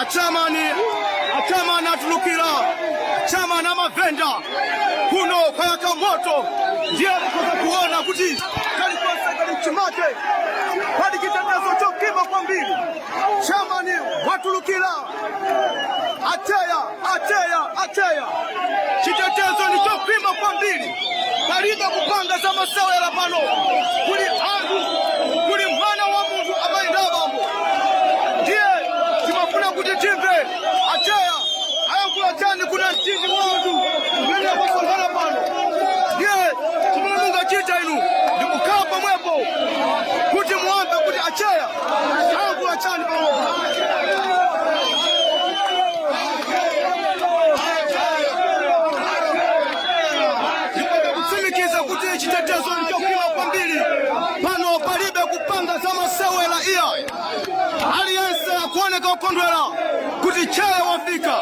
Achama atulukira chama na mavenda kuno kayaka moto ndiye kuona kuti kalikosa kalichimake hadi kitetezo chokima kwa mbili chama ni watulukira ateya kitetezo ni chokima kwa mbili kaliba kupanga za masawa ya lapano kuli andu kuli mwana wa mundu amaindabambo ndiye timafuna kuti timve ateya ayakula kuna chini wandu mbele ya kusongana pano ndiye timununga chita inu ndikukapa mwepo kuti muambe kuti acheya ayakula chani pano kutsimikiza kuti chitetezo ndichokima kwa mbili pano palibe kupanga za masewela iya aliyense akuoneka ukondwela kuti cheya wafika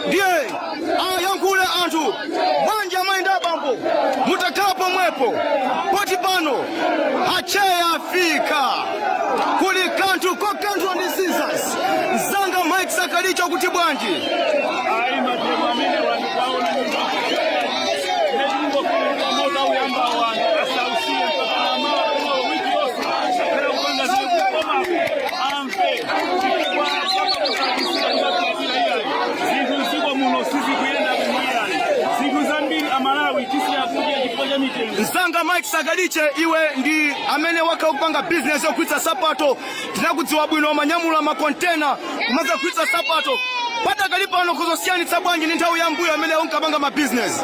ndiye ayankule anthu bwanja maenda bambo mutakapo mwepo poti pano acheya afika kuli kanthu ko kanthu ndi scissors zanga Mike Sakalicho kuti bwanji Nzanga Mike Sagaliche iwe ndi amene wakupanga business yokwitsa sapato tinakudziwa bwino manyamula makontena kumaza kwitsa sapato pata kalipano kuzosiyanitsa bwanji ndi nthawi ya mbuyo amene unkapanga ma business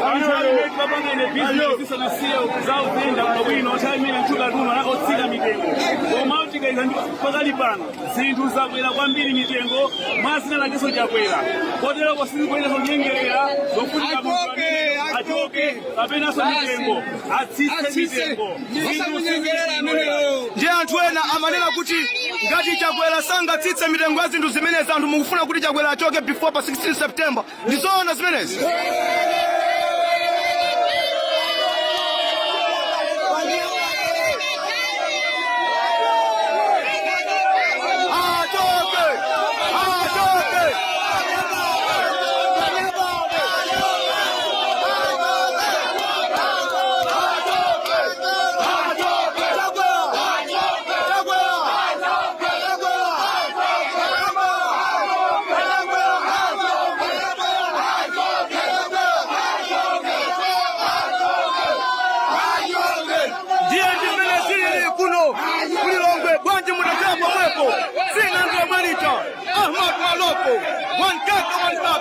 zinthu zakwera kwambiri mitengo mwazina lakeso chakwera kotero kosikukwera zonyengerera zofunika munthu amene achoke kapenanso mitengo atsitse mitengo ndiye anthu ena amanena kuti ngati chakwera sangatsitse mitengo ya zinthu zimenezi anthu mukufuna kuti chakwera achoke before pa 16 September ndizoona zimenezi one cut, one stop.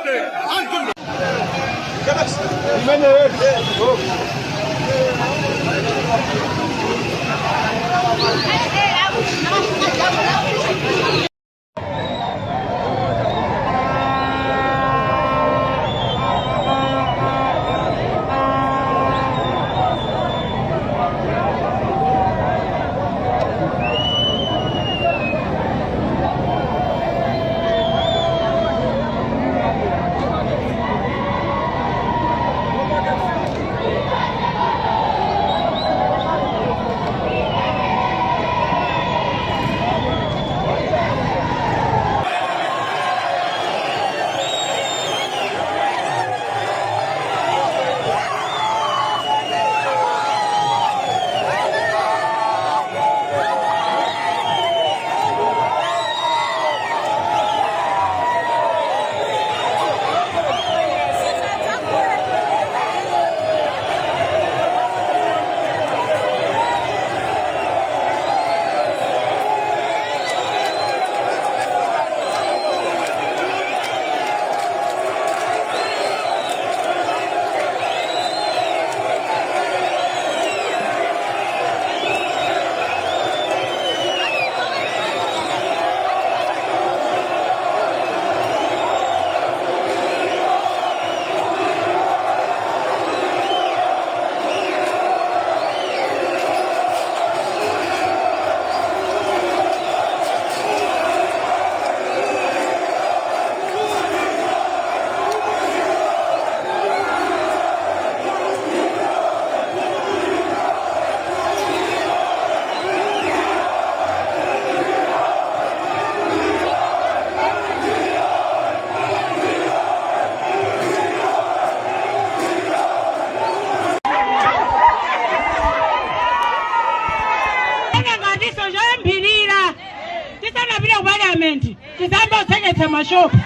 tipite ku parliament tizambe kuseketsa mashopu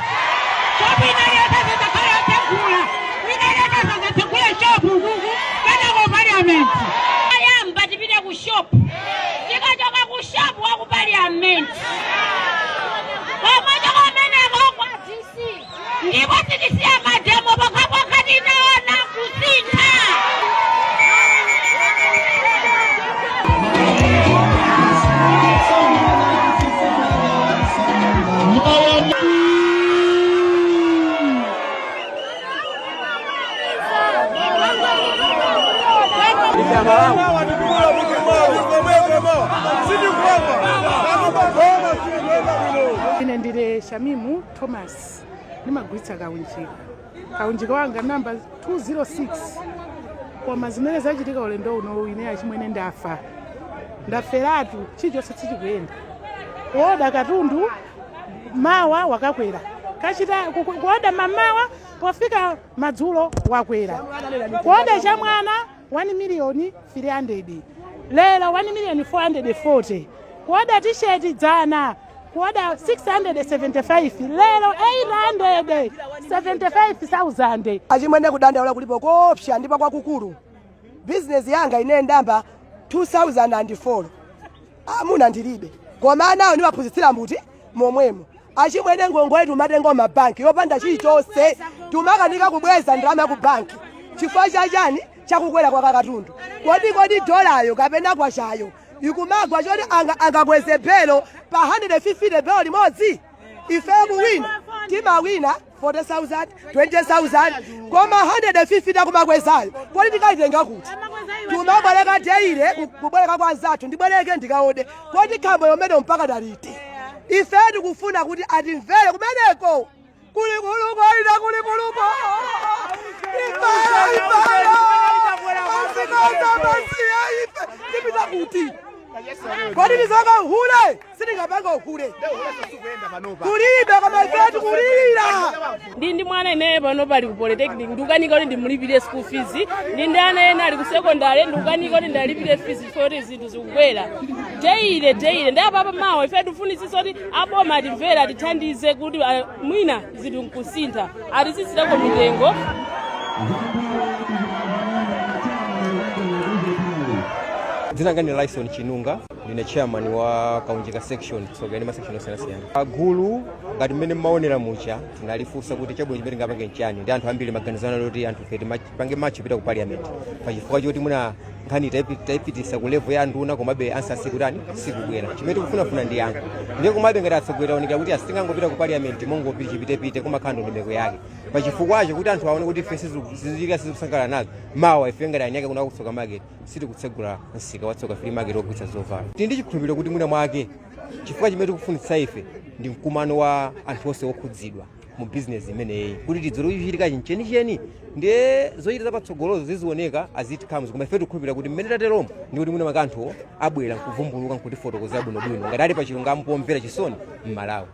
shopu inaleta zitakhala tegula inaleta zategula shopu kuku kana ku parliament ayamba tipite ku shopu tikachoka ku shopu wa ku parliament pamoja meneko kwa DC ndipo tikisiya mademo pokati naona kusintha. Ine ndile Shamimu Thomas nimagwitsa kaunjika wanga namba 206 koma zimene zachitika ulendo uno ine achimwene ndaferatu chilichonse sichikuyenda kuoda katundu mawa wakakwera kachita kuoda mamawa pofika madzulo wakwera kuoda cha mwana 1,300,000 lero 1,440,000 kuoda t-shirt dzana kuoda 675 lero 875,000 achimwene kudandaula kulipo kopsa ndipo kwakukulu business yanga ine ndamba 2004 amuna ndilibe koma anawo nimaphunzitsira mbuti momwemo achimwene ngongo yetu matengo mabanki yopanda chilichonse tumakanika kubweza ndalama ku banki chifukwa chachani chakukwera kwa katundu kodi dolayo kapena kwachayo ikumagwa choti angakweze belo pa 150 belo limodzi ife kuwina timawina 40,000 20,000 koma 150 takumakwezayo kodi tikaitenga kuti tumabwereka teire kubwereka kwa nzathu ndibwereke ndikaode kodi khambo yomene mpaka daliti ife tikufuna kuti atimvere kumeneko kulikuluko ina kulikuluko tipita kuti kodi nizoka uhule sitingapanga uhule kulibe kama ifetu kulira ndi mwana ine pano pali ku polytechnic ndikukanika kuti ndimulipire school fees ndi ana ena ali ku secondary ndikukanika kuti ndalipire fees for zinthu zikukwera teire ndi apa mawa ife tifunitsitsa kuti aboma atimvera atithandize kuti mwina zinthu nkusintha atisisirako mitengo. Dzina ngani Lyson Chinunga ndine chairman wa kaunjika section kusogera ma section osiyana. Gulu ngati mmene maonera mucha tinalifunsa kuti chabwino chimene ngapange nchani ndi anthu ambiri maganizana loti anthu feti pange match pita ku parliament pachifukwa choti muna nkhani taipitisa ku level ya nduna komabe ansasi kutani sikubwera chimene kufunafuna ndi yanga ndiye komabe ngati atsogolera oneka kuti asitingangopita ku parliament mongopita chipitepite kumakhando ndimeko yake pachifukwacho kuti anthu aone kuti fesi zizichika sizikusangala nazo mawa ife ngati anyake kuna kutsoka market siti kutsegula nsika watsoka free market wogwitsa zovala ndi chikhulupiriro kuti mwina mwake chifukwa chimene tikufunitsa ife ndi mkumano wa anthu onse okhudzidwa mu business imeneyi kuti tidzero ichitika chenicheni ndiye zochita patsogolozo zizioneka aziti comes koma ife tikukhulupirira kuti mmene tateromo ndi kuti mwina makanthu abwera nkuvumbuluka nkuti fotokoza bwinobwino ngati ali pa chilungamo pomvera chisoni m'Malawi.